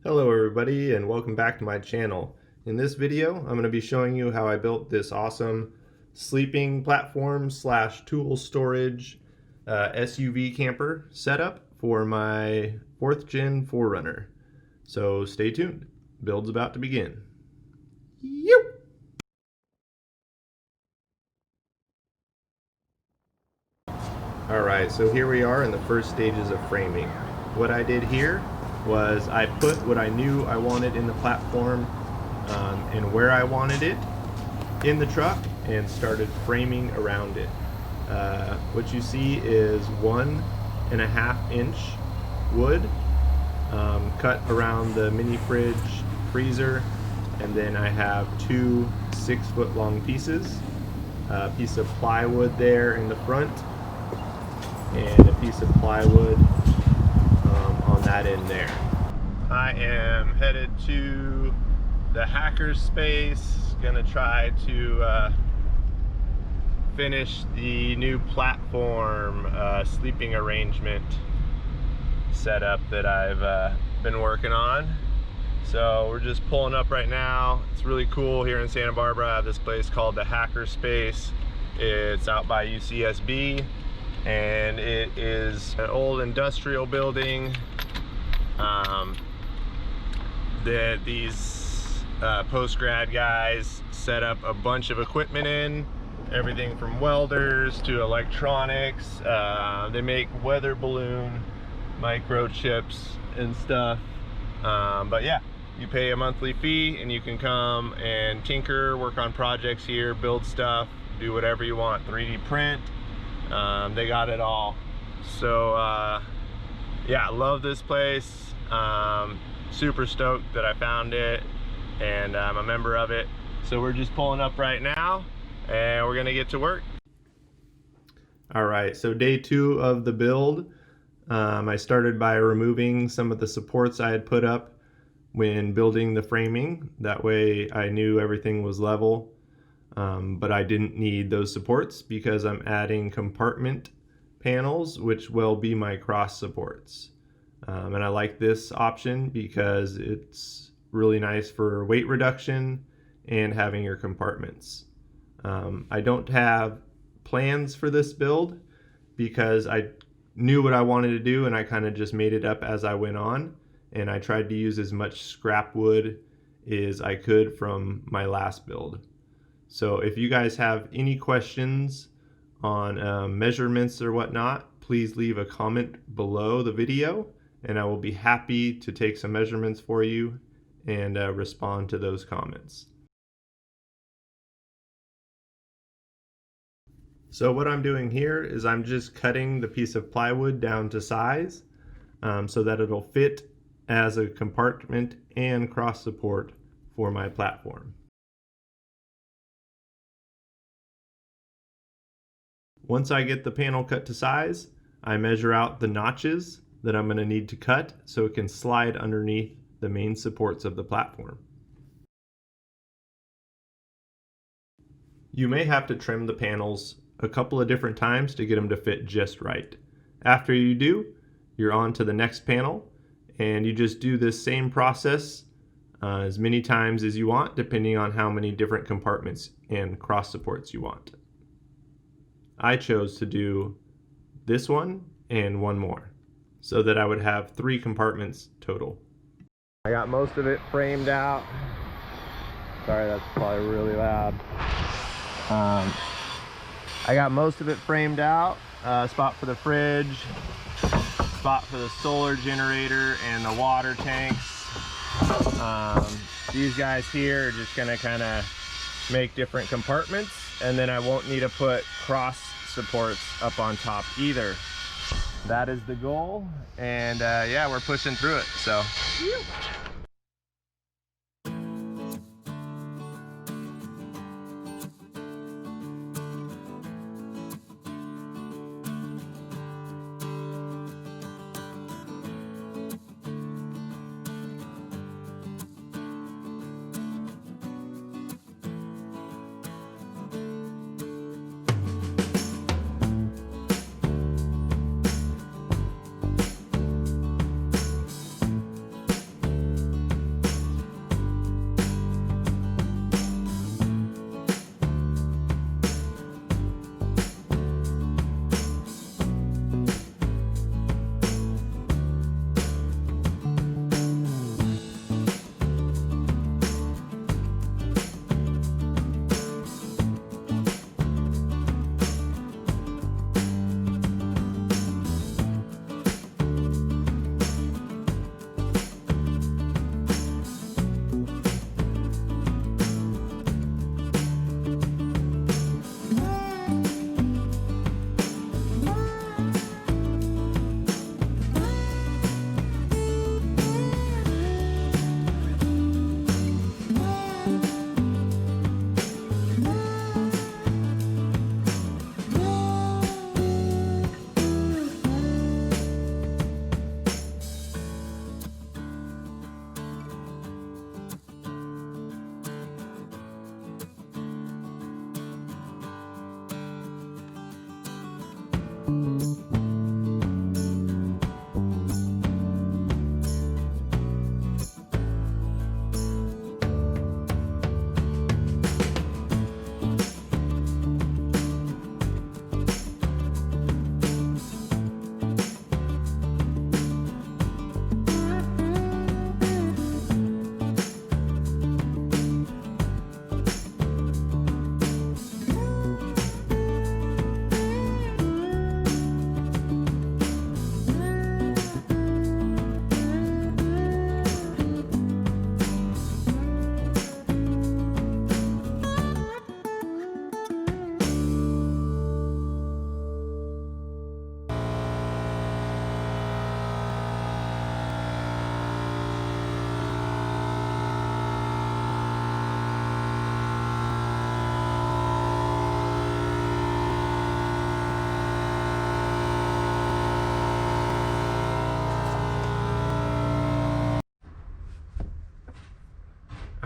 Hello everybody and welcome back to my channel. In this video I'm going to be showing you how I built this awesome sleeping platform slash tool storage SUV camper setup for my 4th gen 4Runner. So stay tuned, build's about to begin. Alright, so here we are in the first stages of framing. What I did here was I put what I knew I wanted in the platform and where I wanted it in the truck and started framing around it. What you see is 1.5 inch wood cut around the mini fridge freezer, and then I have 2 6-foot long pieces, a piece of plywood there in the front and a piece of plywood on that end there. I am headed to the hacker's space, gonna try to finish the new platform sleeping arrangement setup that I've been working on. So we're just pulling up right now. It's really cool here in Santa Barbara. I have this place called the Hacker's Space. It's out by UCSB. And it is an old industrial building that these post-grad guys set up a bunch of equipment in, everything from welders to electronics. They make weather balloon microchips and stuff, but yeah, you pay a monthly fee and you can come and tinker, work on projects here, build stuff, do whatever you want, 3D print. They got it all. So yeah, I love this place. Super stoked that I found it and I'm a member of it. So we're just pulling up right now and we're gonna get to work. Alright, so day 2 of the build. I started by removing some of the supports I had put up when building the framing. That way I knew everything was level. But I didn't need those supports because I'm adding compartment panels, which will be my cross supports. And I like this option because it's really nice for weight reduction and having your compartments. I don't have plans for this build because I knew what I wanted to do and I kind of just made it up as I went on. And I tried to use as much scrap wood as I could from my last build. So if you guys have any questions on measurements or whatnot, please leave a comment below the video and I will be happy to take some measurements for you and respond to those comments. So what I'm doing here is I'm just cutting the piece of plywood down to size so that it'll fit as a compartment and cross support for my platform. Once I get the panel cut to size, I measure out the notches that I'm going to need to cut so it can slide underneath the main supports of the platform. You may have to trim the panels a couple of different times to get them to fit just right. After you do, you're on to the next panel and you just do this same process as many times as you want, depending on how many different compartments and cross supports you want. I chose to do this one and one more so that I would have 3 compartments total. I got most of it framed out. Sorry, that's probably really loud. I got most of it framed out. Spot for the fridge, spot for the solar generator and the water tanks. These guys here are just gonna kind of make different compartments, and then I won't need to put cross supports up on top either. That is the goal, and yeah, we're pushing through it. So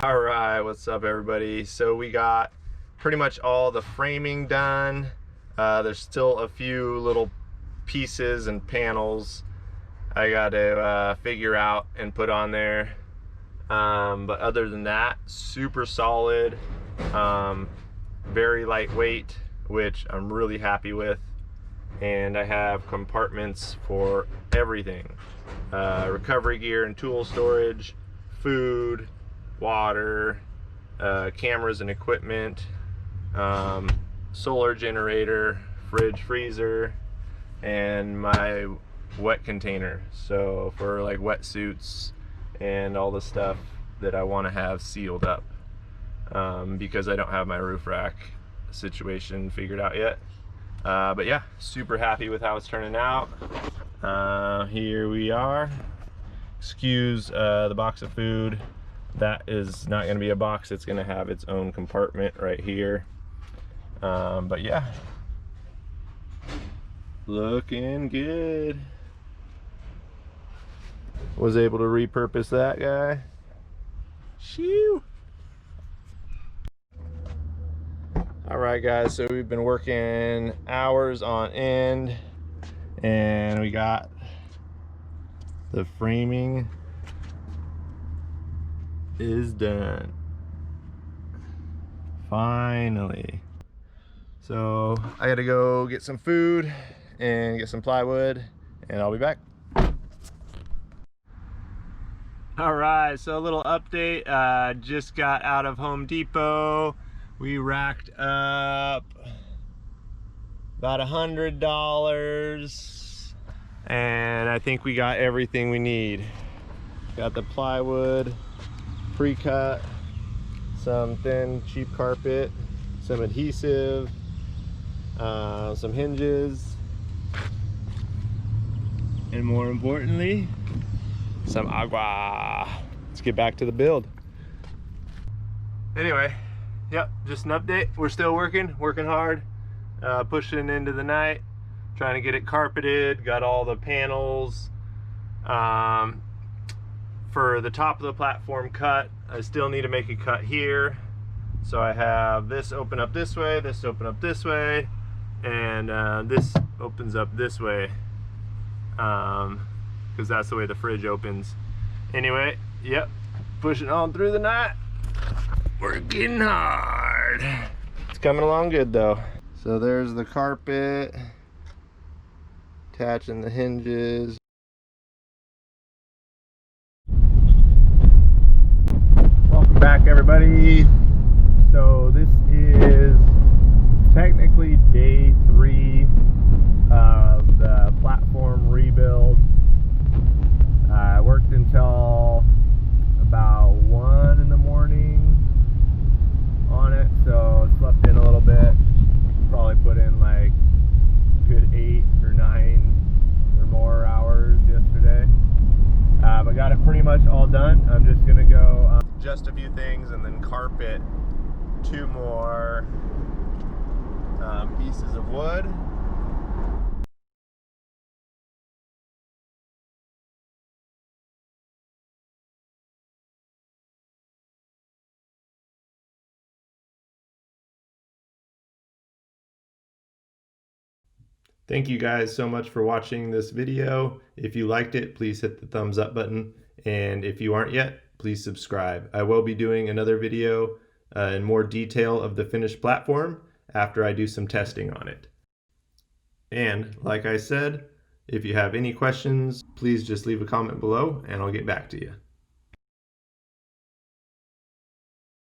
All right, what's up everybody? So we got pretty much all the framing done. There's still a few little pieces and panels I got to figure out and put on there. But other than that, super solid, very lightweight, which I'm really happy with. And I have compartments for everything. Recovery gear and tool storage, food, water, cameras and equipment, solar generator, fridge, freezer, and my wet container. So for like wetsuits and all the stuff that I want to have sealed up, because I don't have my roof rack situation figured out yet. But yeah, super happy with how it's turning out. Here we are. Excuse the box of food. That is not going to be a box, it's going to have its own compartment right here. But yeah, looking good. Was able to repurpose that guy. Shoo! Alright guys, so we've been working hours on end and we got the framing is done. Finally. So I gotta go get some food and get some plywood and I'll be back. Alright, so a little update. Just got out of Home Depot. We racked up about $100 and I think we got everything we need. Got the plywood pre-cut, some thin cheap carpet, some adhesive, some hinges, and more importantly, some agua. Let's get back to the build. Anyway, yep, just an update. We're still working hard, pushing into the night, trying to get it carpeted, got all the panels. For the top of the platform cut, I still need to make a cut here. So I have this open up this way, this open up this way, and this opens up this way, because that's the way the fridge opens. Anyway, yep, pushing on through the night. Working hard. It's coming along good though. So there's the carpet, attaching the hinges. Welcome back everybody. So this is technically day 3 of the platform rebuild. I worked until about 1 in the morning on it, so slept in a little bit. Probably put in like a good 8 or 9 or more hours yesterday. But got it pretty much all done. I'm just gonna go just a few things and then carpet 2 more pieces of wood. Thank you guys so much for watching this video. If you liked it, please hit the thumbs up button. And if you aren't yet, please subscribe. I will be doing another video in more detail of the finished platform after I do some testing on it. And like I said, if you have any questions, please just leave a comment below and I'll get back to you.